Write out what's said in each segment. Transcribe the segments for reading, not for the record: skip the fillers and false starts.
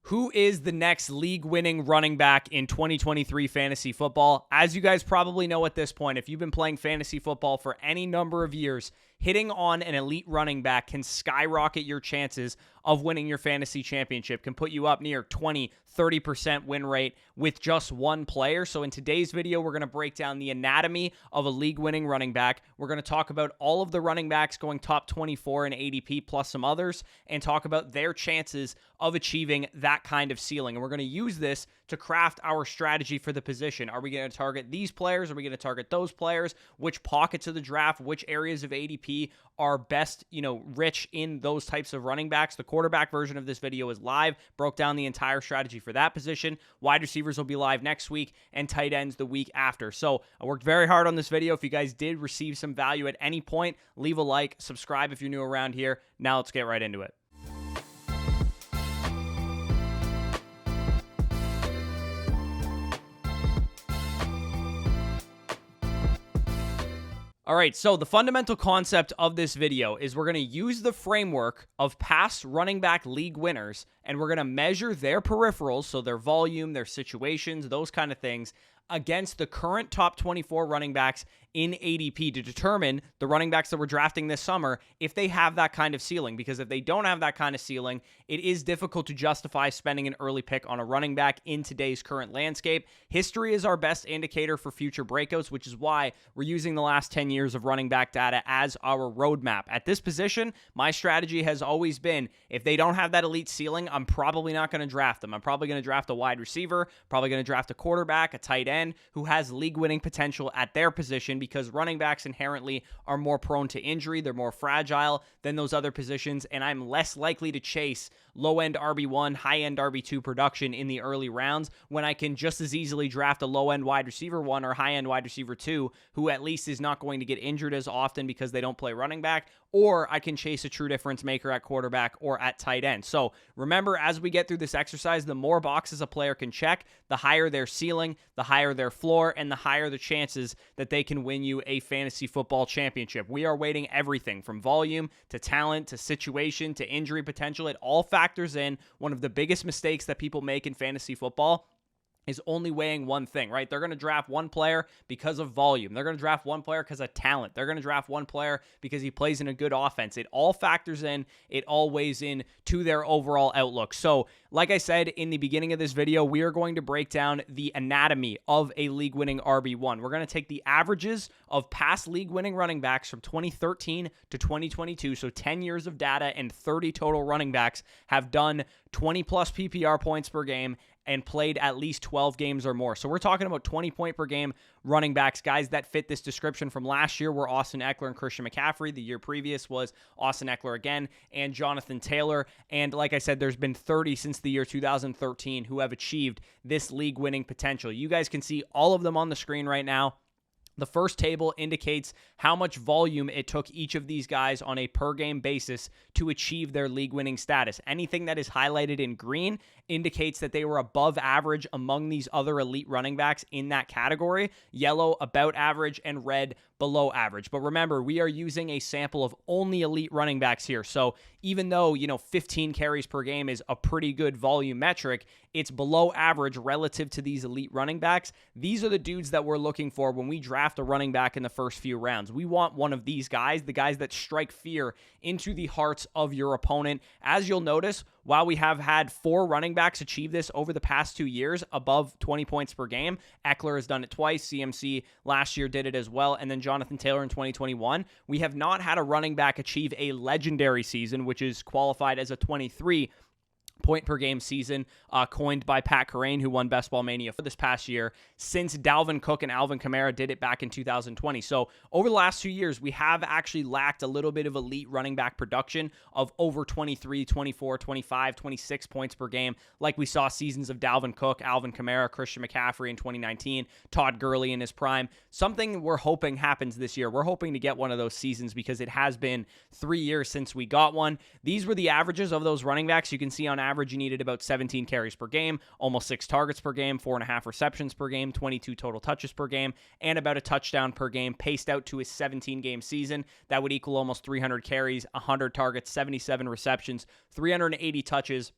Who is the next league-winning running back in 2023 fantasy football? As you guys probably know at this point, if you've been playing fantasy football for any number of years, hitting on an elite running back can skyrocket your chances of winning your fantasy championship, can put you up near 20, 30% win rate with just one player. So in today's video, we're going to break down the anatomy of a league-winning running back. We're going to talk about all of the running backs going top 24 in ADP plus some others, and talk about their chances of achieving that kind of ceiling. And we're going to use this to craft our strategy for the position. Are we going to target these players? Are we going to target those players? Which pockets of the draft, which areas of ADP are best, rich in those types of running backs? The quarterback version of this video is live, broke down the entire strategy for that position. Wide receivers will be live next week, and tight ends the week after. So I worked very hard on this video. If you guys did receive some value at any point, leave a like, subscribe if you're new around here. Now let's get right into it. All right, so the fundamental concept of this video is we're going to use the framework of past running back league winners, and we're going to measure their peripherals, so their volume, their situations, those kind of things, against the current top 24 running backs in ADP to determine the running backs that we're drafting this summer if they have that kind of ceiling. Because if they don't have that kind of ceiling, it is difficult to justify spending an early pick on a running back in today's current landscape. History is our best indicator for future breakouts, which is why we're using the last 10 years of running back data as our roadmap. At this position, my strategy has always been, if they don't have that elite ceiling, I'm probably not going to draft them. I'm probably going to draft a wide receiver, probably going to draft a quarterback, a tight end who has league-winning potential at their position, because running backs inherently are more prone to injury. They're more fragile than those other positions, and I'm less likely to chase low-end RB1, high-end RB2 production in the early rounds when I can just as easily draft a low-end wide receiver 1 or high-end wide receiver 2 who at least is not going to get injured as often because they don't play running back, or I can chase a true difference maker at quarterback or at tight end. So remember, as we get through this exercise, the more boxes a player can check, the higher their ceiling, the higher their floor, and the higher the chances that they can win you a fantasy football championship. We are weighting everything from volume to talent to situation to injury potential. It all factors in. One of the biggest mistakes that people make in fantasy football is only weighing one thing, right? They're going to draft one player because of volume. They're going to draft one player because of talent. They're going to draft one player because he plays in a good offense. It all factors in. It all weighs in to their overall outlook. So, like I said in the beginning of this video, we are going to break down the anatomy of a league-winning RB1. We're going to take the averages of past league-winning running backs from 2013 to 2022, so 10 years of data, and 30 total running backs have done 20-plus PPR points per game and played at least 12 games or more. So we're talking about 20-point per game running backs. Guys that fit this description from last year were Austin Eckler and Christian McCaffrey. The year previous was Austin Eckler again and Jonathan Taylor. And like I said, there's been 30 since the year 2013 who have achieved this league-winning potential. You guys can see all of them on the screen right now. The first table indicates how much volume it took each of these guys on a per-game basis to achieve their league-winning status. Anything that is highlighted in green indicates that they were above average among these other elite running backs in that category. Yellow, about average, and red, below average. But remember, we are using a sample of only elite running backs here. So even though, 15 carries per game is a pretty good volume metric, it's below average relative to these elite running backs. These are the dudes that we're looking for when we draft a running back in the first few rounds. We want one of these guys, the guys that strike fear into the hearts of your opponent. As you'll notice, while we have had 4 running backs achieve this over the past 2 years, above 20 points per game, Eckler has done it twice, CMC last year did it as well, and then Jonathan Taylor in 2021, we have not had a running back achieve a legendary season, which is qualified as a 23 point per game season, coined by Pat Kerrane, who won Best Ball Mania for this past year, since Dalvin Cook and Alvin Kamara did it back in 2020. So over the last 2 years, we have actually lacked a little bit of elite running back production of over 23, 24, 25, 26 points per game, like we saw seasons of Dalvin Cook, Alvin Kamara, Christian McCaffrey in 2019, Todd Gurley in his prime. Something we're hoping happens this year. We're hoping to get one of those seasons because it has been 3 years since we got one. These were the averages of those running backs. You can see on average, you needed about 17 carries per game, almost 6 targets per game, 4.5 receptions per game, 22 total touches per game, and about a touchdown per game, paced out to a 17-game season. That would equal almost 300 carries, 100 targets, 77 receptions, 380 touches,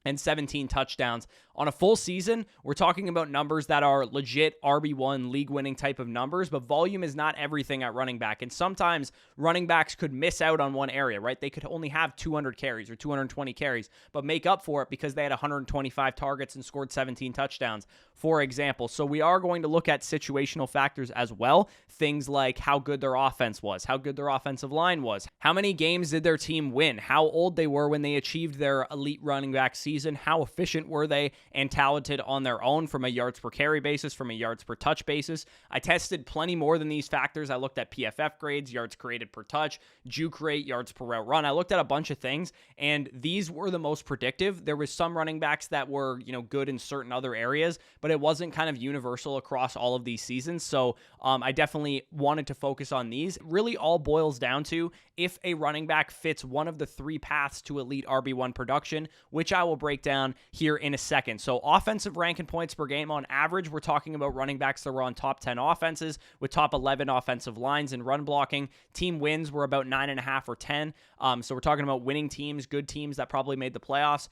and 17 touchdowns. On a full season, we're talking about numbers that are legit RB1 league-winning type of numbers, but volume is not everything at running back. And sometimes running backs could miss out on one area, right? They could only have 200 carries or 220 carries, but make up for it because they had 125 targets and scored 17 touchdowns, for example. So we are going to look at situational factors as well. Things like how good their offense was, how good their offensive line was, how many games did their team win, how old they were when they achieved their elite running back season, how efficient were they and talented on their own from a yards per carry basis, from a yards per touch basis. I tested plenty more than these factors. I looked at PFF grades, yards created per touch, juke rate, yards per route run. I looked at a bunch of things, and these were the most predictive. There was some running backs that were, good in certain other areas, but it wasn't kind of universal across all of these seasons. So I definitely wanted to focus on these. It really all boils down to if a running back fits one of the three paths to elite RB1 production, which I will break down here in a second. So offensive rank and points per game on average, we're talking about running backs that were on top 10 offenses with top 11 offensive lines and run blocking. Team wins were about 9.5 or 10. So we're talking about winning teams, good teams that probably made the playoffs.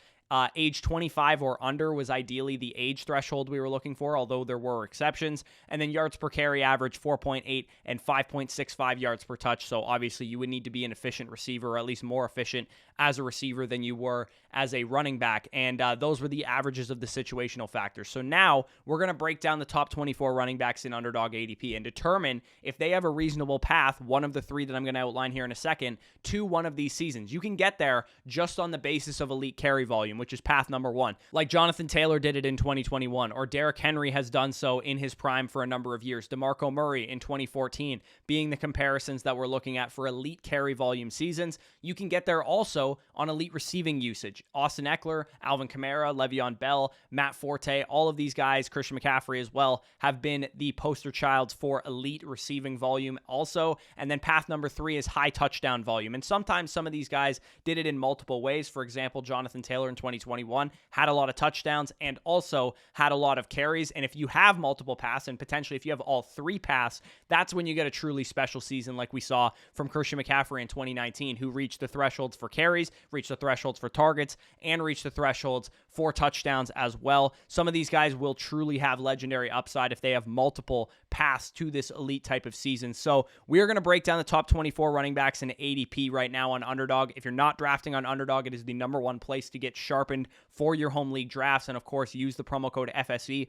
Age 25 or under was ideally the age threshold we were looking for, although there were exceptions. And then yards per carry average 4.8 and 5.65 yards per touch. So obviously you would need to be an efficient receiver, or at least more efficient as a receiver than you were as a running back. And those were the averages of the situational factors. So now we're going to break down the top 24 running backs in Underdog ADP and determine if they have a reasonable path, one of the three that I'm going to outline here in a second, to one of these seasons. You can get there just on the basis of elite carry volume, which is path number one. Like Jonathan Taylor did it in 2021, or Derrick Henry has done so in his prime for a number of years. DeMarco Murray in 2014 being the comparisons that we're looking at for elite carry volume seasons. You can get there also on elite receiving usage. Austin Eckler, Alvin Kamara, Le'Veon Bell, Matt Forte, all of these guys, Christian McCaffrey as well, have been the poster childs for elite receiving volume also. And then path number three is high touchdown volume. And sometimes some of these guys did it in multiple ways. For example, Jonathan Taylor in 2021 had a lot of touchdowns and also had a lot of carries. And if you have multiple paths, and potentially if you have all three paths, that's when you get a truly special season like we saw from Christian McCaffrey in 2019, who reached the thresholds for carries, reached the thresholds for targets, and reached the thresholds for touchdowns as well. Some of these guys will truly have legendary upside if they have multiple paths to this elite type of season. So we're going to break down the top 24 running backs in ADP right now on Underdog. If you're not drafting on Underdog, it is the number one place to get sharpened for your home league drafts. And of course, use the promo code FSE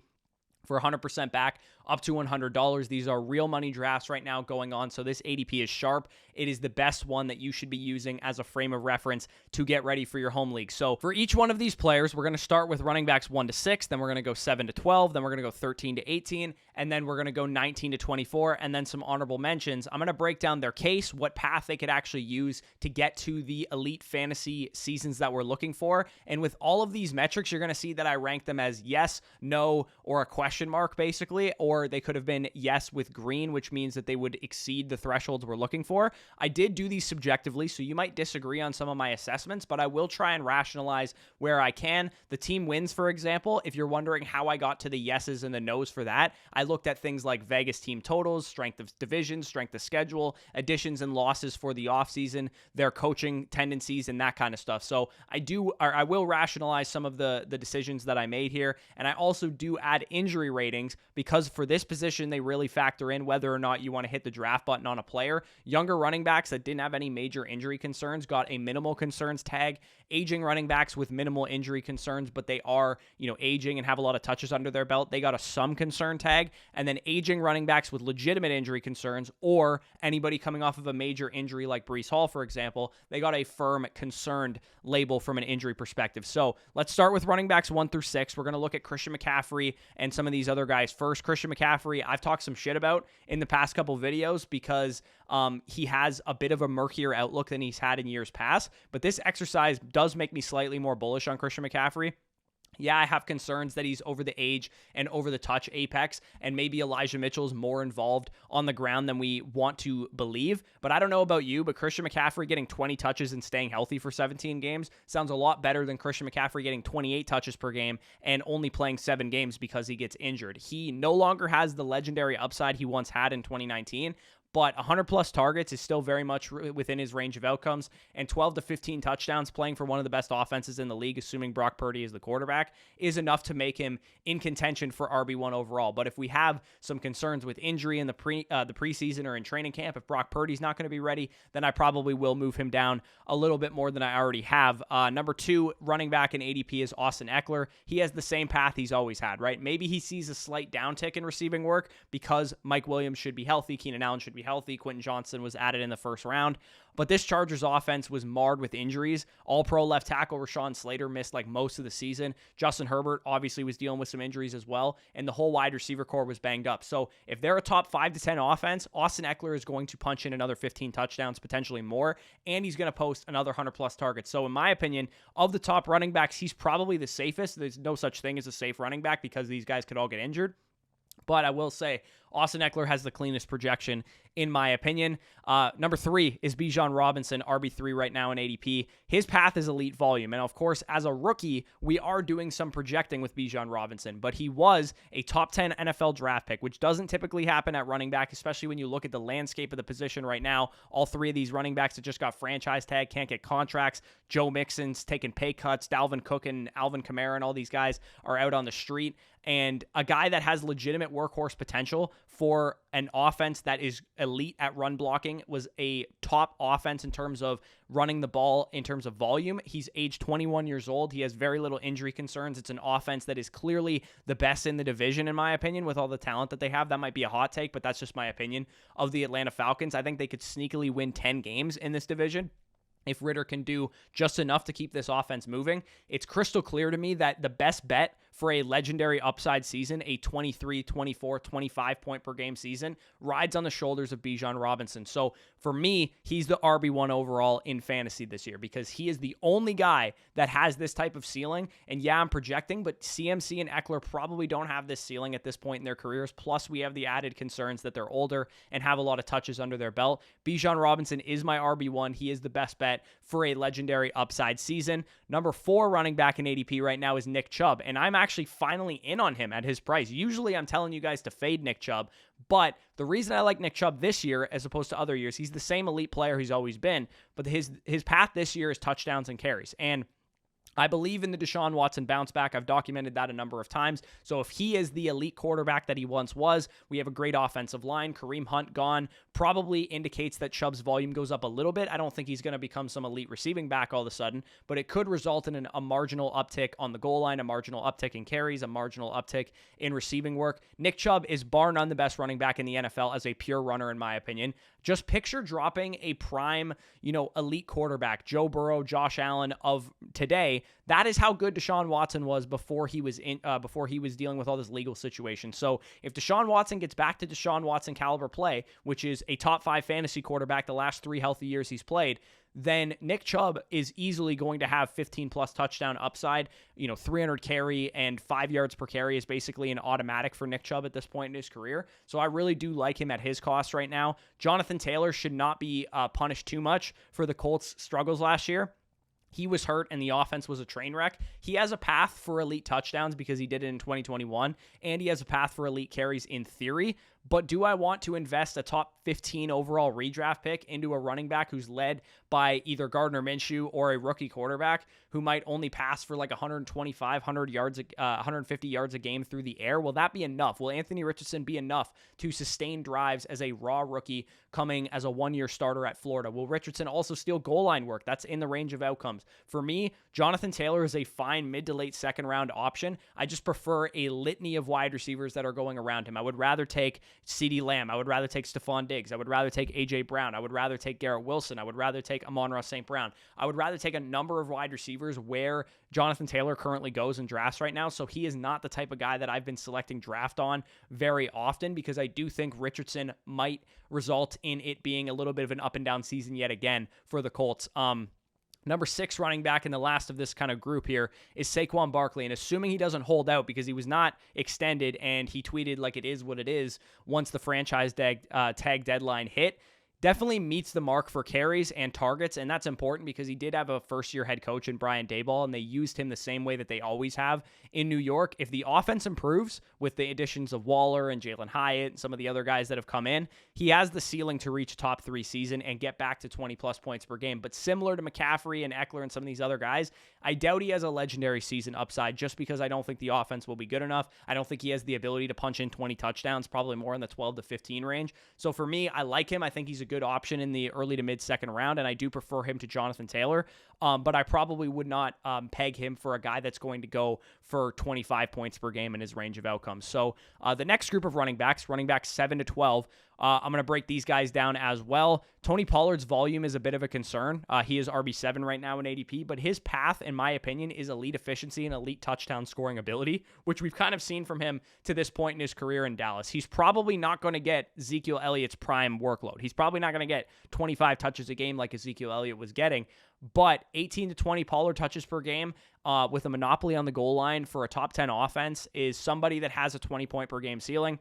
for 100% back up to $100. These are real money drafts right now going on. So this ADP is sharp. It is the best one that you should be using as a frame of reference to get ready for your home league. So for each one of these players, we're going to start with running backs 1 to 6, then we're going to go 7 to 12, then we're going to go 13 to 18, and then we're going to go 19 to 24, and then some honorable mentions. I'm going to break down their case, what path they could actually use to get to the elite fantasy seasons that we're looking for. And with all of these metrics, you're going to see that I rank them as yes, no, or a question mark basically, or they could have been yes with green, which means that they would exceed the thresholds we're looking for. I did do these subjectively, so you might disagree on some of my assessments, but I will try and rationalize where I can. The team wins, for example, if you're wondering how I got to the yeses and the nos for that, I looked at things like Vegas team totals, strength of division, strength of schedule, additions and losses for the offseason, their coaching tendencies, and that kind of stuff. So I will rationalize some of the decisions that I made here, and I also do add injury ratings because for this position, they really factor in whether or not you want to hit the draft button on a player. Younger running backs that didn't have any major injury concerns got a minimal concerns tag. Aging running backs with minimal injury concerns, but they are, aging and have a lot of touches under their belt, they got a some concern tag. And then aging running backs with legitimate injury concerns, or anybody coming off of a major injury like Breece Hall, for example, they got a firm concerned label from an injury perspective. So let's start with running backs 1 through 6. We're going to look at Christian McCaffrey and some of these other guys first. Christian McCaffrey, I've talked some shit about in the past couple videos because he has a bit of a murkier outlook than he's had in years past, but this exercise does make me slightly more bullish on Christian McCaffrey. Yeah, I have concerns that he's over the age and over the touch apex, and maybe Elijah Mitchell's more involved on the ground than we want to believe. But I don't know about you, but Christian McCaffrey getting 20 touches and staying healthy for 17 games sounds a lot better than Christian McCaffrey getting 28 touches per game and only playing 7 games because he gets injured. He no longer has the legendary upside he once had in 2019, but 100 plus targets is still very much within his range of outcomes, and 12 to 15 touchdowns playing for one of the best offenses in the league, assuming Brock Purdy is the quarterback, is enough to make him in contention for RB1 overall. But if we have some concerns with injury in the preseason or in training camp, if Brock Purdy's not going to be ready, then I probably will move him down a little bit more than I already have. Number 2 running back in ADP is Austin Eckler. He has the same path he's always had, right? Maybe he sees a slight downtick in receiving work because Mike Williams should be healthy, Keenan Allen should be healthy, Quentin Johnson was added in the first round. But this Chargers offense was marred with injuries. All-pro left tackle Rashawn Slater missed like most of the season. Justin Herbert obviously was dealing with some injuries as well, and the whole wide receiver core was banged up. So if they're a top 5 to 10 offense, Austin Eckler is going to punch in another 15 touchdowns, potentially more, and he's going to post another 100-plus targets. So in my opinion, of the top running backs, he's probably the safest. There's no such thing as a safe running back because these guys could all get injured. But I will say, Austin Eckler has the cleanest projection, in my opinion. Number 3 is Bijan Robinson, RB3 right now in ADP. His path is elite volume. And of course, as a rookie, we are doing some projecting with Bijan Robinson. But he was a top 10 NFL draft pick, which doesn't typically happen at running back, especially when you look at the landscape of the position right now. All 3 of these running backs that just got franchise tag can't get contracts. Joe Mixon's taking pay cuts. Dalvin Cook and Alvin Kamara and all these guys are out on the street. And a guy that has legitimate workhorse potential for an offense that is elite at run blocking, was a top offense in terms of running the ball, in terms of volume. He's age 21 years old. He has very little injury concerns. It's an offense that is clearly the best in the division, in my opinion, with all the talent that they have. That might be a hot take, but that's just my opinion of the Atlanta Falcons. I think they could sneakily win 10 games in this division if Ritter can do just enough to keep this offense moving. It's crystal clear to me that the best bet for a legendary upside season, a 23, 24, 25 point per game season, rides on the shoulders of Bijan Robinson. So for me, he's the RB1 overall in fantasy this year because he is the only guy that has this type of ceiling. And yeah, I'm projecting, but CMC and Eckler probably don't have this ceiling at this point in their careers. Plus, we have the added concerns that they're older and have a lot of touches under their belt. Bijan Robinson is my RB1. He is the best bet for a legendary upside season. Number 4 running back in ADP right now is Nick Chubb, and I'm actually finally in on him at his price. Usually I'm telling you guys to fade Nick Chubb, but the reason I like Nick Chubb this year as opposed to other years, he's the same elite player he's always been, but his path this year is touchdowns and carries. And I believe in the Deshaun Watson bounce back. I've documented that a number of times. So if he is the elite quarterback that he once was, we have a great offensive line. Kareem Hunt gone probably indicates that Chubb's volume goes up a little bit. I don't think he's going to become some elite receiving back all of a sudden, but it could result in a marginal uptick on the goal line, a marginal uptick in carries, a marginal uptick in receiving work. Nick Chubb is bar none the best running back in the NFL as a pure runner, in my opinion. Just picture dropping a prime, elite quarterback, Joe Burrow, Josh Allen of today. That is how good Deshaun Watson was before he was dealing with all this legal situation. So if Deshaun Watson gets back to Deshaun Watson caliber play, which is a top 5 fantasy quarterback the last 3 healthy years he's played, then Nick Chubb is easily going to have 15-plus touchdown upside. 300 carry and 5 yards per carry is basically an automatic for Nick Chubb at this point in his career. So I really do like him at his cost right now. Jonathan Taylor should not be punished too much for the Colts' struggles last year. He was hurt and the offense was a train wreck. He has a path for elite touchdowns because he did it in 2021, and he has a path for elite carries in theory. But do I want to invest a top 15 overall redraft pick into a running back who's led by either Gardner Minshew or a rookie quarterback who might only pass for like 125, 150 yards a game through the air? Will that be enough? Will Anthony Richardson be enough to sustain drives as a raw rookie coming as a one-year starter at Florida? Will Richardson also steal goal line work? That's in the range of outcomes. For me, Jonathan Taylor is a fine mid to late second round option. I just prefer a litany of wide receivers that are going around him. I would rather take CeeDee Lamb. I would rather take Stephon Diggs. I would rather take A.J. Brown. I would rather take Garrett Wilson. I would rather take Amon-Ra St. Brown. I would rather take a number of wide receivers where Jonathan Taylor currently goes in drafts right now. So he is not the type of guy that I've been selecting draft on very often because I do think Richardson might result in it being a little bit of an up and down season yet again for the Colts. Number 6 running back in the last of this kind of group here is Saquon Barkley. And assuming he doesn't hold out because he was not extended and he tweeted like it is what it is once the franchise tag deadline hit, definitely meets the mark for carries and targets, and that's important because he did have a first-year head coach in Brian Daboll, and they used him the same way that they always have in New York. If the offense improves with the additions of Waller and Jalen Hyatt and some of the other guys that have come in, he has the ceiling to reach a top 3 season and get back to 20-plus points per game. But similar to McCaffrey and Eckler and some of these other guys, I doubt he has a legendary season upside just because I don't think the offense will be good enough. I don't think he has the ability to punch in 20 touchdowns, probably more in the 12 to 15 range. So for me, I like him. I think he's a good option in the early to mid-second round, and I do prefer him to Jonathan Taylor. But I probably would not peg him for a guy that's going to go for 25 points per game in his range of outcomes. So the next group of running backs 7 to 12, I'm going to break these guys down as well. Tony Pollard's volume is a bit of a concern. He is RB7 right now in ADP, but his path, in my opinion, is elite efficiency and elite touchdown scoring ability, which we've kind of seen from him to this point in his career in Dallas. He's probably not going to get Ezekiel Elliott's prime workload. He's probably not going to get 25 touches a game like Ezekiel Elliott was getting, but 18 to 20 Pollard touches per game with a monopoly on the goal line for a top 10 offense is somebody that has a 20-point per game ceiling.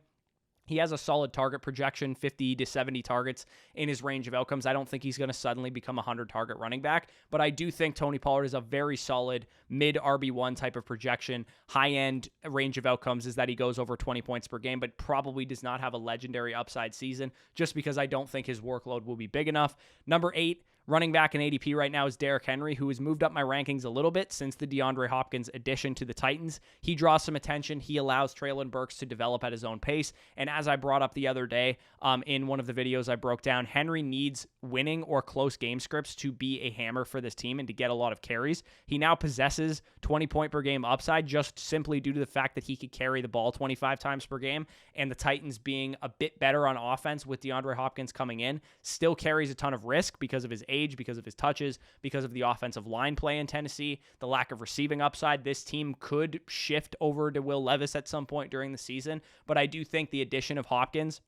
He has a solid target projection, 50 to 70 targets in his range of outcomes. I don't think he's going to suddenly become a 100-target running back, but I do think Tony Pollard is a very solid mid-RB1 type of projection. High-end range of outcomes is that he goes over 20 points per game, but probably does not have a legendary upside season just because I don't think his workload will be big enough. Number 8, running back in ADP right now is Derrick Henry, who has moved up my rankings a little bit since the DeAndre Hopkins addition to the Titans. He draws some attention. He allows Treylon Burks to develop at his own pace. And as I brought up the other day in one of the videos I broke down, Henry needs winning or close game scripts to be a hammer for this team and to get a lot of carries. He now possesses 20-point per game upside just simply due to the fact that he could carry the ball 25 times per game, and the Titans being a bit better on offense with DeAndre Hopkins coming in still carries a ton of risk because of his age, because of his touches, because of the offensive line play in Tennessee, the lack of receiving upside. This team could shift over to Will Levis at some point during the season, but I do think the addition of Hopkins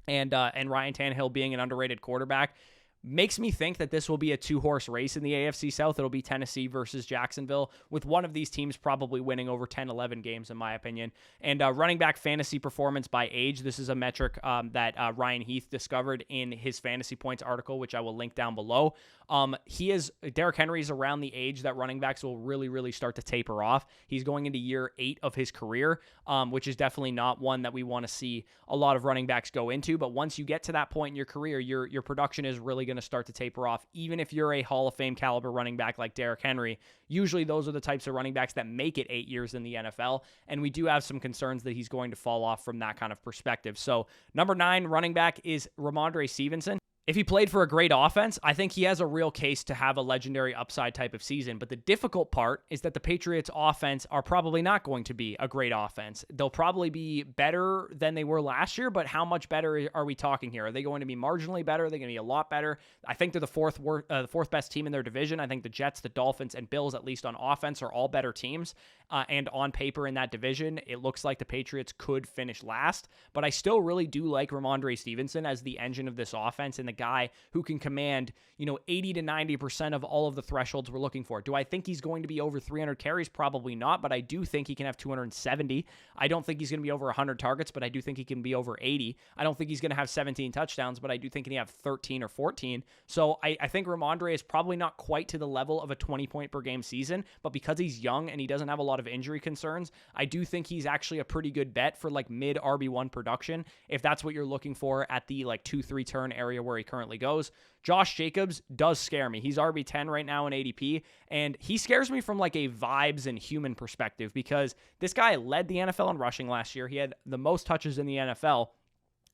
and Ryan Tannehill being an underrated quarterback makes me think that this will be a 2-horse race in the AFC South. It'll be Tennessee versus Jacksonville, with one of these teams probably winning over 10, 11 games, in my opinion. And running back fantasy performance by age, this is a metric that Ryan Heath discovered in his Fantasy Points article, which I will link down below. Derrick Henry is around the age that running backs will really, really start to taper off. He's going into year 8 of his career, which is definitely not one that we want to see a lot of running backs go into. But once you get to that point in your career, your production is really going to start to taper off. Even if you're a Hall of Fame caliber running back like Derrick Henry, usually those are the types of running backs that make it 8 years in the NFL. And we do have some concerns that he's going to fall off from that kind of perspective. So number 9 running back is Ramondre Stevenson. If he played for a great offense, I think he has a real case to have a legendary upside type of season. But the difficult part is that the Patriots' offense are probably not going to be a great offense. They'll probably be better than they were last year, but how much better are we talking here? Are they going to be marginally better? Are they going to be a lot better? I think they're the fourth best team in their division. I think the Jets, the Dolphins, and Bills, at least on offense, are all better teams. And on paper in that division, it looks like the Patriots could finish last. But I still really do like Ramondre Stevenson as the engine of this offense and the guy who can command, 80 to 90% of all of the thresholds we're looking for. Do I think he's going to be over 300 carries? Probably not, but I do think he can have 270. I don't think he's going to be over 100 targets, but I do think he can be over 80. I don't think he's going to have 17 touchdowns, but I do think he can have 13 or 14. So I think Ramondre is probably not quite to the level of a 20-point per game season, but because he's young and he doesn't have a lot of injury concerns, I do think he's actually a pretty good bet for like mid RB1 production, if that's what you're looking for at the like 2-3 turn area where he currently goes. Josh Jacobs does scare me. He's RB10 right now in ADP, and he scares me from like a vibes and human perspective because this guy led the NFL in rushing last year. He had the most touches in the NFL.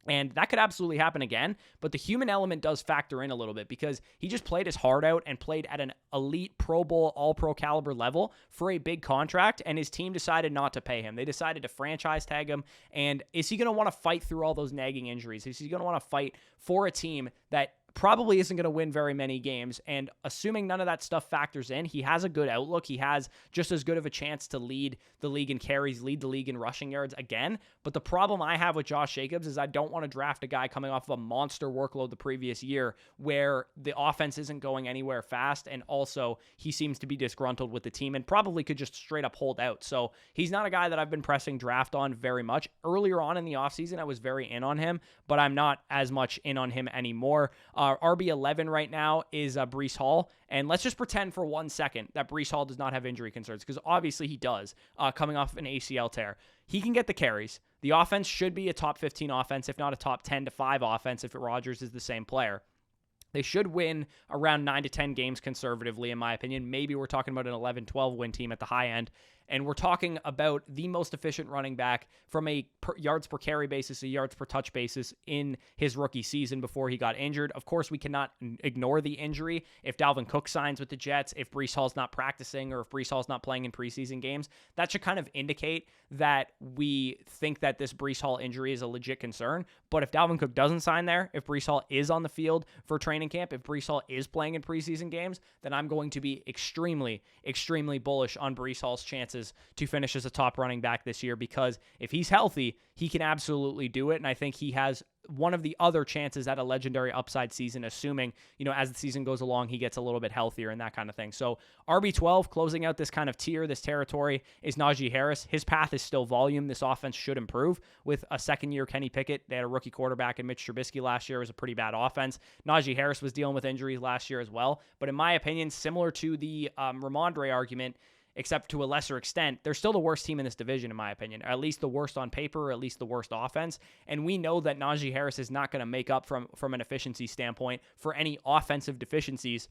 And that could absolutely happen again, but the human element does factor in a little bit because he just played his heart out and played at an elite Pro Bowl, all-pro caliber level for a big contract, and his team decided not to pay him. They decided to franchise tag him, and is he going to want to fight through all those nagging injuries? Is he going to want to fight for a team that probably isn't going to win very many games? And assuming none of that stuff factors in, he has a good outlook. He has just as good of a chance to lead the league in carries, lead the league in rushing yards again. But the problem I have with Josh Jacobs is I don't want to draft a guy coming off of a monster workload the previous year where the offense isn't going anywhere fast, and also he seems to be disgruntled with the team and probably could just straight up hold out. So he's not a guy that I've been pressing draft on very much. Earlier on in the offseason, I was very in on him, but I'm not as much in on him anymore. RB11 right now is Breece Hall. And let's just pretend for 1 second that Breece Hall does not have injury concerns, because obviously he does, coming off an ACL tear. He can get the carries. The offense should be a top 15 offense, if not a top 10 to 5 offense if Rodgers is the same player. They should win around 9 to 10 games conservatively, in my opinion. Maybe we're talking about an 11-12 win team at the high end. And we're talking about the most efficient running back from a yards per carry basis, a yards per touch basis in his rookie season before he got injured. Of course, we cannot ignore the injury. If Dalvin Cook signs with the Jets, if Breece Hall's not practicing, or if Breece Hall's not playing in preseason games, that should kind of indicate that we think that this Breece Hall injury is a legit concern. But if Dalvin Cook doesn't sign there, if Breece Hall is on the field for training camp, if Breece Hall is playing in preseason games, then I'm going to be extremely, extremely bullish on Breece Hall's chances to finish as a top running back this year, because if he's healthy, he can absolutely do it. And I think he has one of the other chances at a legendary upside season, assuming, as the season goes along, he gets a little bit healthier and that kind of thing. So RB12, closing out this kind of tier, this territory, is Najee Harris. His path is still volume. This offense should improve with a second-year Kenny Pickett. They had a rookie quarterback in Mitch Trubisky last year. It was a pretty bad offense. Najee Harris was dealing with injuries last year as well. But in my opinion, similar to the Ramondre argument, except to a lesser extent, they're still the worst team in this division, in my opinion, or at least the worst on paper, or at least the worst offense. And we know that Najee Harris is not going to make up from an efficiency standpoint for any offensive deficiencies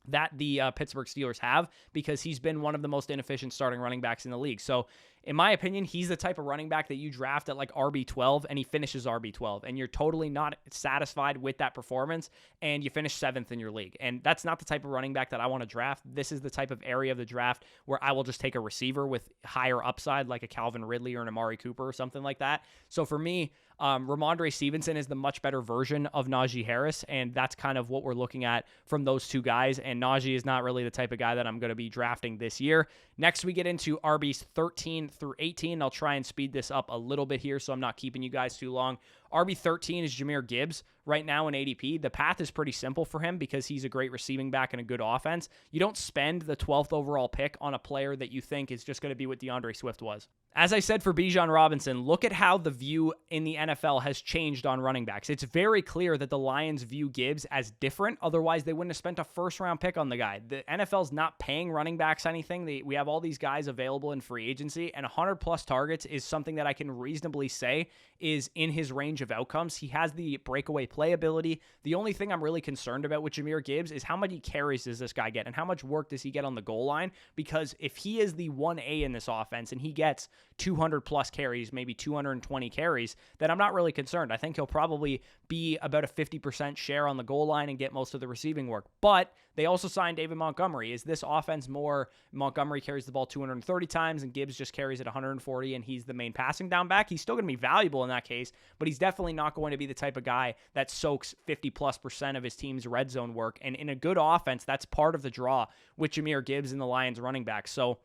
that the Pittsburgh Steelers have, because he's been one of the most inefficient starting running backs in the league. So in my opinion, he's the type of running back that you draft at like RB12 and he finishes RB12 and you're totally not satisfied with that performance and you finish 7th in your league. And that's not the type of running back that I want to draft. This is the type of area of the draft where I will just take a receiver with higher upside, like a Calvin Ridley or an Amari Cooper or something like that. So for me, Ramondre Stevenson is the much better version of Najee Harris, and that's kind of what we're looking at from those two guys. And Najee is not really the type of guy that I'm going to be drafting this year. Next, we get into RBs 13 through 18. I'll try and speed this up a little bit here so I'm not keeping you guys too long. RB 13 is Jahmyr Gibbs right now in ADP. The path is pretty simple for him because he's a great receiving back and a good offense. You don't spend the 12th overall pick on a player that you think is just going to be what DeAndre Swift was. As I said for Bijan Robinson, look at how the view in the NFL has changed on running backs. It's very clear that the Lions view Gibbs as different. Otherwise, they wouldn't have spent a first-round pick on the guy. The NFL's not paying running backs anything. We have all these guys available in free agency, and 100-plus targets is something that I can reasonably say is in his range of outcomes. He has the breakaway playability. The only thing I'm really concerned about with Jahmyr Gibbs is how many carries does this guy get and how much work does he get on the goal line? Because if he is the 1A in this offense and he gets 200 plus carries, maybe 220 carries, then I'm not really concerned. I think he'll probably be about a 50% share on the goal line and get most of the receiving work. But they also signed David Montgomery. Is this offense more Montgomery carries the ball 230 times and Gibbs just carries it 140 and he's the main passing down back? He's still going to be valuable in that case, but he's definitely not going to be the type of guy that soaks 50+% of his team's red zone work. And in a good offense, that's part of the draw with Jahmyr Gibbs and the Lions running back. So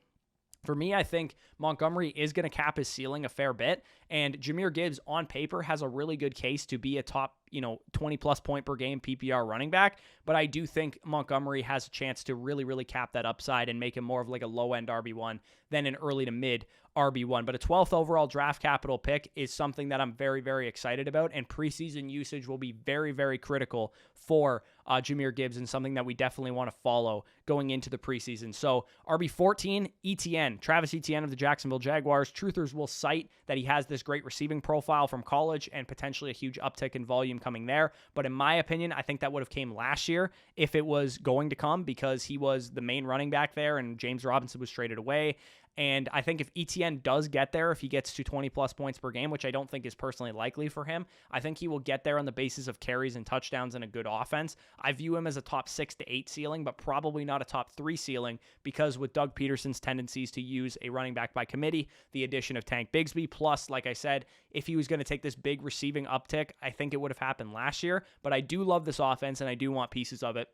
for me, I think Montgomery is going to cap his ceiling a fair bit, and Jahmyr Gibbs on paper has a really good case to be a top 20-plus point per game PPR running back, but I do think Montgomery has a chance to really, really cap that upside and make him more of like a low-end RB1 than an early to mid RB1. But a 12th overall draft capital pick is something that I'm very, very excited about, and preseason usage will be very, very critical for Jahmyr Gibbs and something that we definitely want to follow going into the preseason. So RB14, ETN, Travis Etienne of the Jacksonville Jaguars. Truthers will cite that he has this great receiving profile from college and potentially a huge uptick in volume coming there. But in my opinion, I think that would have came last year if it was going to come, because he was the main running back there and James Robinson was traded away. And I think if ETN does get there, if he gets to 20-plus points per game, which I don't think is personally likely for him, I think he will get there on the basis of carries and touchdowns and a good offense. I view him as a top 6 to 8 ceiling, but probably not a top 3 ceiling, because with Doug Peterson's tendencies to use a running back by committee, the addition of Tank Bigsby, plus, like I said, if he was going to take this big receiving uptick, I think it would have happened last year. But I do love this offense, and I do want pieces of it.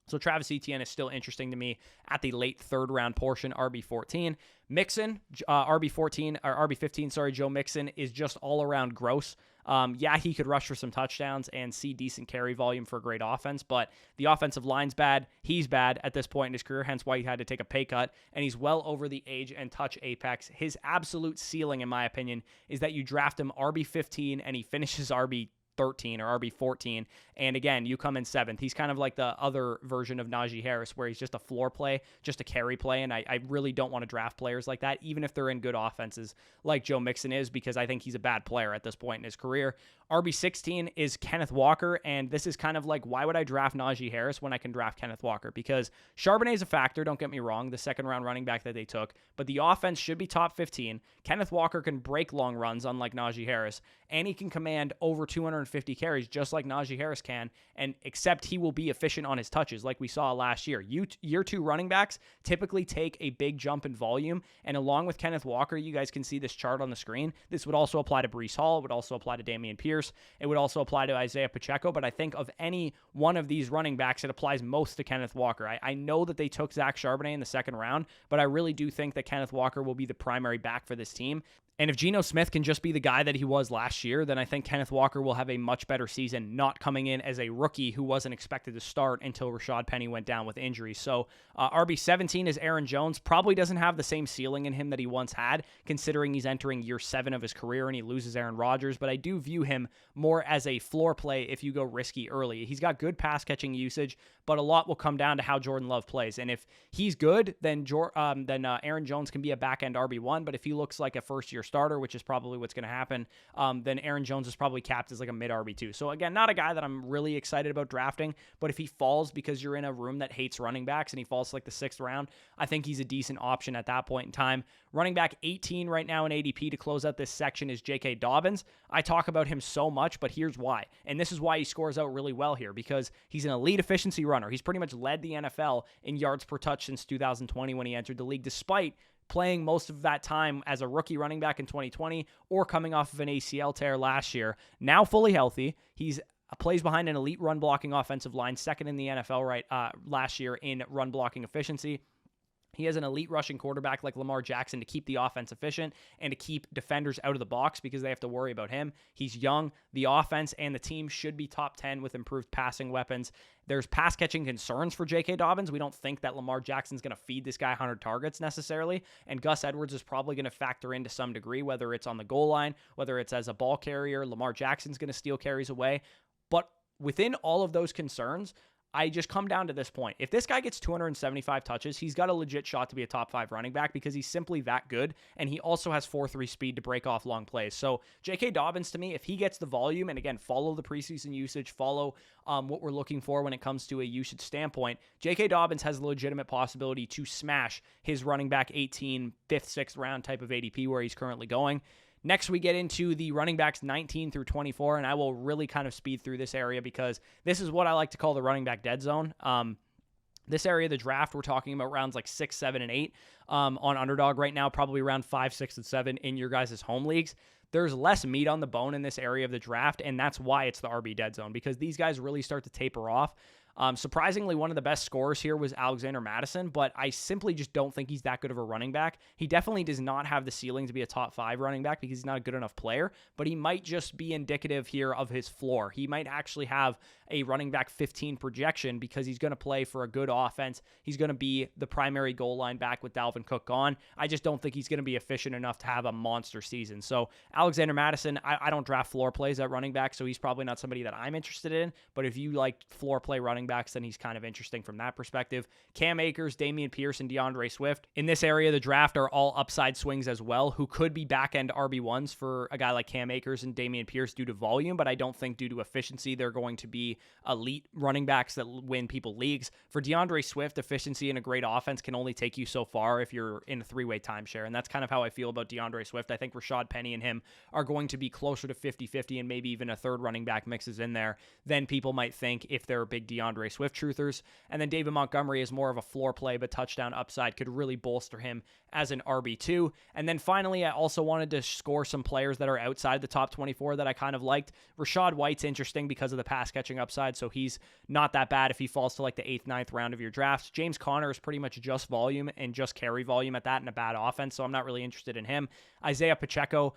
So Travis Etienne is still interesting to me at the late third round portion, RB14. Mixon, RB14 or RB15, sorry, Joe Mixon is just all around gross. Yeah, he could rush for some touchdowns and see decent carry volume for a great offense, but the offensive line's bad. He's bad at this point in his career, hence why he had to take a pay cut, and he's well over the age and touch apex. His absolute ceiling, in my opinion, is that you draft him RB15 and he finishes RB 13 or RB14. And again, you come in 7th. He's kind of like the other version of Najee Harris, where he's just a floor play, just a carry play. And I really don't want to draft players like that, even if they're in good offenses like Joe Mixon is, because I think he's a bad player at this point in his career. RB16 is Kenneth Walker, and this is kind of like, why would I draft Najee Harris when I can draft Kenneth Walker? Because Charbonnet is a factor, don't get me wrong, the second-round running back that they took, but the offense should be top 15. Kenneth Walker can break long runs, unlike Najee Harris, and he can command over 250 carries, just like Najee Harris can, and except he will be efficient on his touches, like we saw last year. Year 2 running backs typically take a big jump in volume, and along with Kenneth Walker, you guys can see this chart on the screen. This would also apply to Breece Hall, it would also apply to Dameon Pierce, it would also apply to Isaiah Pacheco, but I think of any one of these running backs, it applies most to Kenneth Walker. I know that they took Zach Charbonnet in the second round, but I really do think that Kenneth Walker will be the primary back for this team. And if Geno Smith can just be the guy that he was last year, then I think Kenneth Walker will have a much better season, not coming in as a rookie who wasn't expected to start until Rashad Penny went down with injury. So RB17 is Aaron Jones. Probably doesn't have the same ceiling in him that he once had, considering he's entering year 7 of his career and he loses Aaron Rodgers. But I do view him more as a floor play if you go risky early. He's got good pass catching usage, but a lot will come down to how Jordan Love plays. And if he's good, then Aaron Jones can be a back-end RB1. But if he looks like a first-year starter, which is probably what's going to happen, then Aaron Jones is probably capped as like a mid RB2. So again, not a guy that I'm really excited about drafting, but if he falls because you're in a room that hates running backs and he falls to like the 6th round, I think he's a decent option at that point in time. Running back 18 right now in ADP to close out this section is J.K. Dobbins. I talk about him so much, but here's why. And this is why he scores out really well here, because he's an elite efficiency runner. He's pretty much led the NFL in yards per touch since 2020 when he entered the league, despite playing most of that time as a rookie running back in 2020 or coming off of an ACL tear last year. Now fully healthy, he's plays behind an elite run blocking offensive line, second in the NFL last year in run blocking efficiency. He has an elite rushing quarterback like Lamar Jackson to keep the offense efficient and to keep defenders out of the box because they have to worry about him. He's young. The offense and the team should be top 10 with improved passing weapons. There's pass catching concerns for J.K. Dobbins. We don't think that Lamar Jackson's going to feed this guy 100 targets necessarily, and Gus Edwards is probably going to factor in to some degree, whether it's on the goal line, whether it's as a ball carrier. Lamar Jackson's going to steal carries away. But within all of those concerns, I just come down to this point. If this guy gets 275 touches, he's got a legit shot to be a top 5 running back because he's simply that good, and he also has 4.3 speed to break off long plays. So J.K. Dobbins, to me, if he gets the volume, and again, follow the preseason usage, follow what we're looking for when it comes to a usage standpoint, J.K. Dobbins has a legitimate possibility to smash his running back 18, 5th, 6th round type of ADP where he's currently going. Next, we get into the running backs 19 through 24, and I will really kind of speed through this area because this is what I like to call the running back dead zone. This area of the draft, we're talking about rounds like 6, 7, and 8 on Underdog right now, probably around 5, 6, and 7 in your guys' home leagues. There's less meat on the bone in this area of the draft, and that's why it's the RB dead zone, because these guys really start to taper off. Surprisingly, one of the best scorers here was Alexander Mattison, but I simply just don't think he's that good of a running back. He definitely does not have the ceiling to be a top 5 running back because he's not a good enough player, but he might just be indicative here of his floor. He might actually have a running back 15 projection because he's going to play for a good offense. He's going to be the primary goal line back with Dalvin Cook gone. I just don't think he's going to be efficient enough to have a monster season. So Alexander Mattison, I don't draft floor plays at running back, so he's probably not somebody that I'm interested in, but if you like floor play running backs, then he's kind of interesting from that perspective. Cam Akers, Dameon Pierce, and DeAndre Swift in this area of the draft are all upside swings as well, who could be back-end RB1s for a guy like Cam Akers and Dameon Pierce due to volume, but I don't think due to efficiency they're going to be elite running backs that win people leagues. For DeAndre Swift, efficiency in a great offense can only take you so far if you're in a 3-way timeshare, and that's kind of how I feel about DeAndre Swift. I think Rashad Penny and him are going to be closer to 50-50 and maybe even a third running back mixes in there than people might think if they're big DeAndre Swift truthers. And then David Montgomery is more of a floor play, but touchdown upside could really bolster him as an RB2. And then finally, I also wanted to score some players that are outside the top 24 that I kind of liked. Rashad White's interesting because of the pass catching upside, so he's not that bad if he falls to like the 8th, 9th round of your drafts. James Conner is pretty much just volume and just carry volume at that in a bad offense, so I'm not really interested in him. Isaiah Pacheco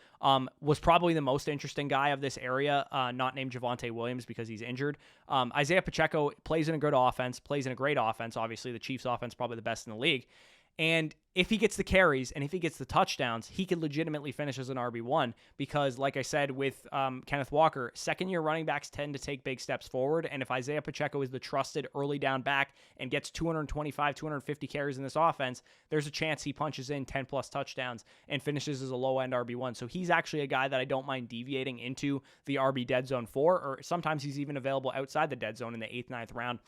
was probably the most interesting guy of this area, not named Javonte Williams because he's injured. Isaiah Pacheco plays in a good offense, plays in a great offense. Obviously, the Chiefs' offense probably the best in the league. And if he gets the carries and if he gets the touchdowns, he could legitimately finish as an RB1 because, like I said, with Kenneth Walker, second-year running backs tend to take big steps forward. And if Isaiah Pacheco is the trusted early down back and gets 225, 250 carries in this offense, there's a chance he punches in 10-plus touchdowns and finishes as a low-end RB1. So he's actually a guy that I don't mind deviating into the RB dead zone for, or sometimes he's even available outside the dead zone in the 8th, 9th round.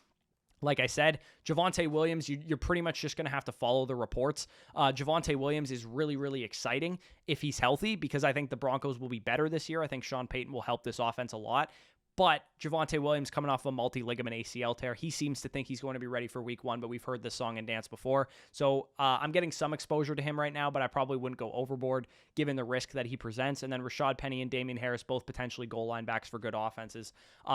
Like I said, Javonte Williams, you're pretty much just going to have to follow the reports. Javonte Williams is really, really exciting if he's healthy because I think the Broncos will be better this year. I think Sean Payton will help this offense a lot. But Javonte Williams coming off a multi-ligament ACL tear, he seems to think he's going to be ready for week 1, but we've heard this song and dance before. So I'm getting some exposure to him right now, but I probably wouldn't go overboard given the risk that he presents. And then Rashad Penny and Damian Harris, both potentially goal line backs for good offenses.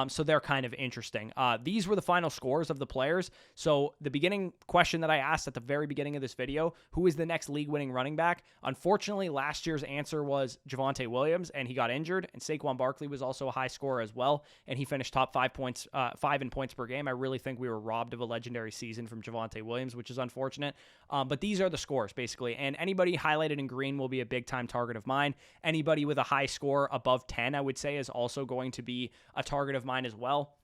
So they're kind of interesting. These were the final scores of the players. So the beginning question that I asked at the very beginning of this video, who is the next league-winning running back? Unfortunately, last year's answer was Javonte Williams, and he got injured. And Saquon Barkley was also a high scorer as well. And he finished top 5 in points per game. I really think we were robbed of a legendary season from Javonte Williams, which is unfortunate. But these are the scores, basically. And anybody highlighted in green will be a big-time target of mine. Anybody with a high score above 10, I would say, is also going to be a target of mine as well.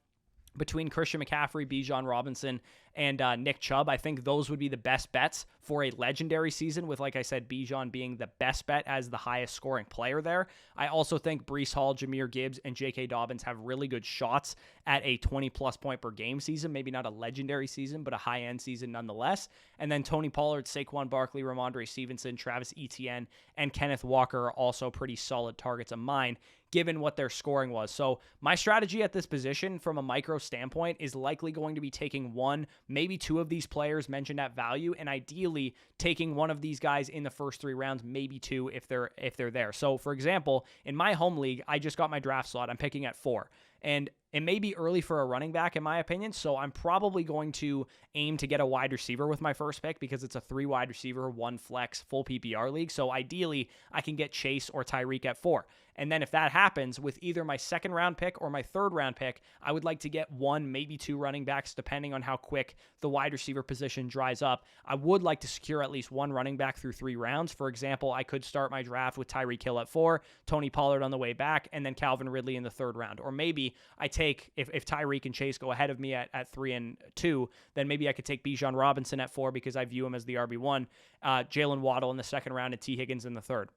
Between Christian McCaffrey, Bijan Robinson, and Nick Chubb, I think those would be the best bets for a legendary season with, like I said, Bijan being the best bet as the highest scoring player there. I also think Breece Hall, Jahmyr Gibbs, and J.K. Dobbins have really good shots at a 20-plus point per game season. Maybe not a legendary season, but a high-end season nonetheless. And then Tony Pollard, Saquon Barkley, Ramondre Stevenson, Travis Etienne, and Kenneth Walker are also pretty solid targets of mine, given what their scoring was. So my strategy at this position from a micro standpoint is likely going to be taking one, maybe two of these players mentioned at value, and ideally taking one of these guys in the first 3 rounds, maybe 2 if they're there. So for example, in my home league, I just got my draft slot. I'm picking at 4. And it may be early for a running back, in my opinion, so I'm probably going to aim to get a wide receiver with my first pick because it's a 3 wide receiver, 1 flex, full PPR league. So ideally, I can get Chase or Tyreek at 4. And then if that happens with either my 2nd round pick or my 3rd round pick, I would like to get 1, maybe 2 running backs, depending on how quick the wide receiver position dries up. I would like to secure at least 1 running back through 3 rounds. For example, I could start my draft with Tyreek Hill at 4, Tony Pollard on the way back, and then Calvin Ridley in the 3rd round. Or maybe I take, if Tyreek and Chase go ahead of me at 3 and 2, then maybe I could take Bijan Robinson at 4 because I view him as the RB1, Jalen Waddle in the 2nd round, and T. Higgins in the 3rd.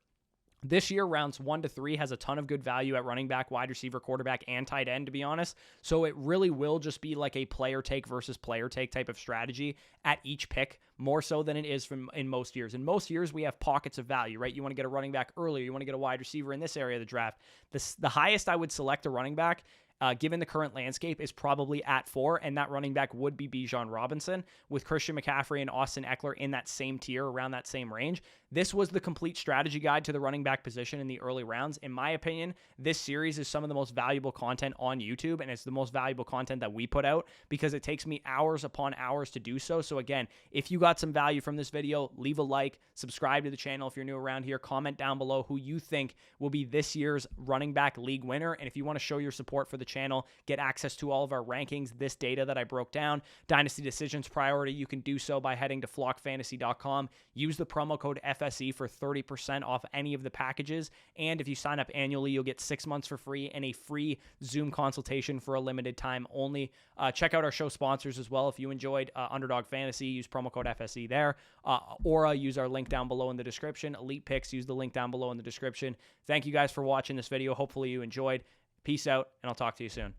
This year, rounds 1 to 3 has a ton of good value at running back, wide receiver, quarterback, and tight end, to be honest. So it really will just be like a player take versus player take type of strategy at each pick, more so than it is in most years. In most years, we have pockets of value, right? You want to get a running back earlier. You want to get a wide receiver in this area of the draft. The highest I would select a running back, given the current landscape, is probably at 4, and that running back would be Bijan Robinson, with Christian McCaffrey and Austin Eckler in that same tier, around that same range. This was the complete strategy guide to the running back position in the early rounds. In my opinion, this series is some of the most valuable content on YouTube, and it's the most valuable content that we put out because it takes me hours upon hours to do so. So again, if you got some value from this video, leave a like, subscribe to the channel if you're new around here, comment down below who you think will be this year's running back league winner. And if you want to show your support for the channel, get access to all of our rankings, this data that I broke down, Dynasty Decisions Priority, you can do so by heading to flockfantasy.com. Use the promo code FSE for 30% off any of the packages. And if you sign up annually, you'll get 6 months for free and a free Zoom consultation for a limited time only. Check out our show sponsors as well. If you enjoyed Underdog Fantasy, use promo code FSE there. Aura, use our link down below in the description. Elite Picks, use the link down below in the description. Thank you guys for watching this video. Hopefully you enjoyed. Peace out, and I'll talk to you soon.